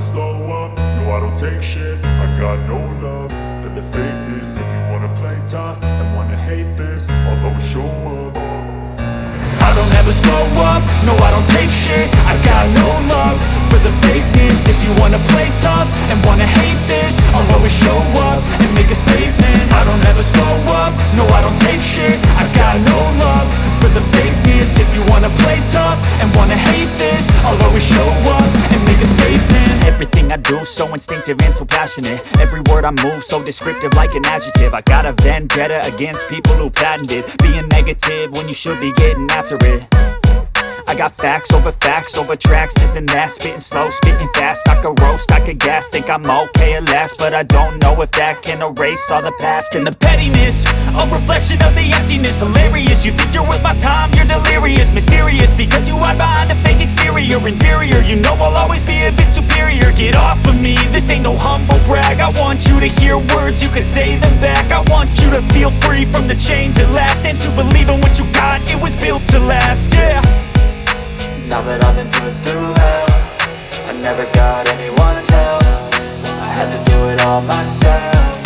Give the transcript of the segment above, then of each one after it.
slow up, no I don't take shit. I got no love for the fakeness. If you wanna play tough and wanna hate this, I'll always show up. I don't ever slow up, no I don't take shit. I got no love for the fakeness. If you wanna play tough and wanna hate this, I'll always show up and make a statement. I don't ever slow up, no I don't take shit. I got no love for the fakeness. If you wanna play tough and wanna hate this, I'll always show up and make a statement. Everything I do so instinctive and so passionate. Every word I move so descriptive like an adjective. I got a vendetta against people who patented being negative when you should be getting after it. I got facts over tracks, this and that. Spitting slow, spitting fast, I could roast, I could gas. Think I'm okay at last, but I don't know if that can erase all the past. And the pettiness, a reflection of the emptiness. Hilarious, you think you're worth my time, you're delirious. Mysterious, because you hide behind a fake exterior. Inferior, you know I'll always be a bit superior. Get off of me, this ain't no humble brag. I want you to hear words, you can say them back. I want you to feel free from the chains at last, and to believe in what you got, it was built to last, yeah. Now that I've been put through hell, I never got anyone's help. I had to do it all myself.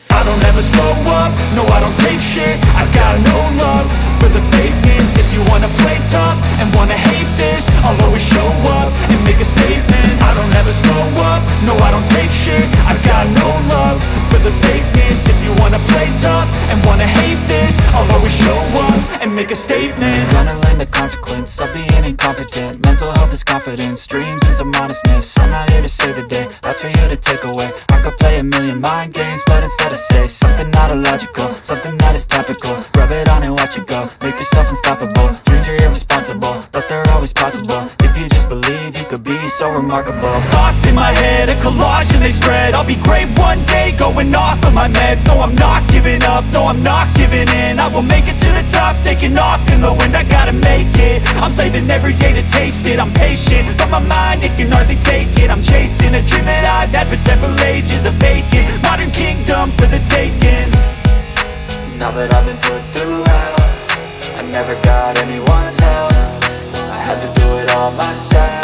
I don't ever slow up, no I don't take shit. I got no love for the fakeness. If you wanna play tough and wanna hate this, I'll always show up and make a statement. I don't ever slow up, no I don't take shit. I got no love for the fakeness. If you wanna play tough and wanna hate this, I'll always show up and make a statement. Gonna learn the consequence of being incompetent. Mental health is confidence, dreams and some honestness. I'm not here to save the day, that's for you to take away. I could play a million mind games, but instead I say something not illogical, something that is topical. Rub it on and watch it go, make yourself unstoppable. Dreams are irresponsible, but they're always possible. If you just believe, you could be so remarkable. Thoughts in my head, a collage and they spread. I'll be great one day, going off of my meds. No, I'm not giving up, no, I'm not giving in. I will make it to the top, taking off in the wind. I gotta make it, I'm saving every day to taste it. I'm patient, but my mind, it can hardly take it. I'm chasing a dream that I've had for several ages. A vacant, modern kingdom for the taking. Now that I've been put through hell, I never got anyone's help. I had to do it all myself.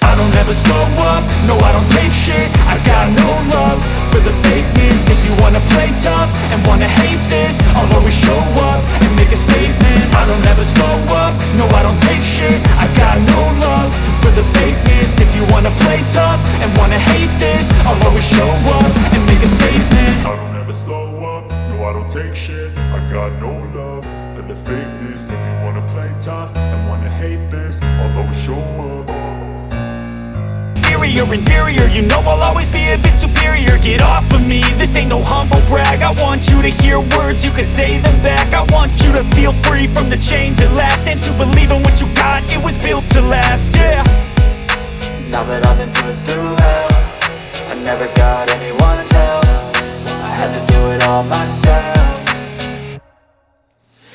I don't ever slow up, no I don't take shit. I got no love for the fakeness. If you wanna play tough and wanna hate this, I'll always show up and make a statement. I don't ever slow up, no I don't take shit. I got no love for the fakeness. If you wanna play tough and wanna hate this, I'll always show up and make a statement. I don't ever slow up, no I don't take shit. I got no love for the fakeness. If you wanna play tough and wanna hate this, I'll always show up. Inferior, you know I'll always be a bit superior. Get off of me, this ain't no humble brag. I want you to hear words, you can say them back. I want you to feel free from the chains at last, and to believe in what you got, it was built to last, yeah. Now that I've been put through hell, I never got anyone's help. I had to do it all myself.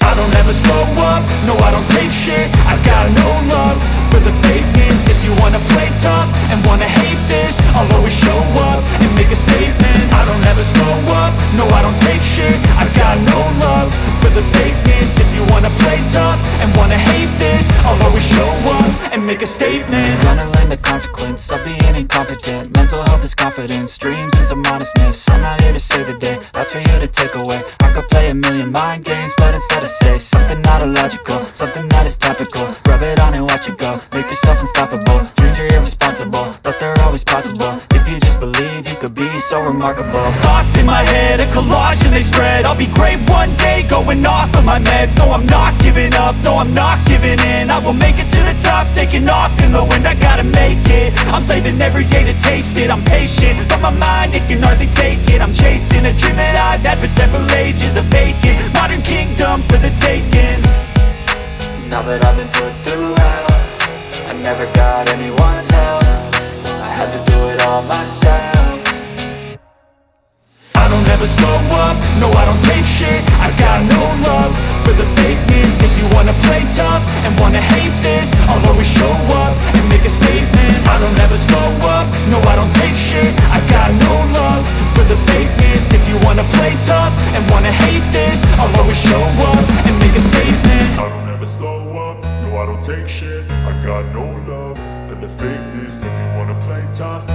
I don't ever slow up, no I don't take shit. I got no love for the fakeness. If you wanna play tough and wanna hate this, I'll always show up and make a statement. I don't ever slow up, no I don't take shit. I got no love for the fakeness. If you wanna play tough and wanna hate this, I'll always show up and make a statement. Gonna learn the consequence of being incompetent. Mental health is confidence, dreams and some honestness. I'm not here to save the day, that's for you to take away. I could play a million mind games, but instead I say something not illogical, something that is topical. Rub it on and watch it go, make yourself unstoppable. Dreams are irresponsible, but they're always possible. If you just believe, you could be so remarkable. Thoughts in my head, a collage and they spread. I'll be great one day, going off of my meds. No, I'm not giving up, no, I'm not giving in. I will make it to the top, taking off in the wind. I gotta make it, I'm saving every day to taste it. I'm patient, but my mind, it can hardly take it. I'm chasing a dream that I've had for several ages. A vacant, modern kingdom for the taking. Now that I've been put through hell, I never got anyone's help. I had to do it all myself. I don't ever slow up, no I don't take shit. I got no love for the fakeness. If you wanna play tough and wanna hate this, I'll always show up and make a statement. I don't ever slow up, no I don't take shit. I got no love for the fakeness. If you wanna play tough and wanna hate this, I'll always show up and make a statement. I don't ever slow up, no I don't take shit. I got no no love for the fakeness. If you wanna play tough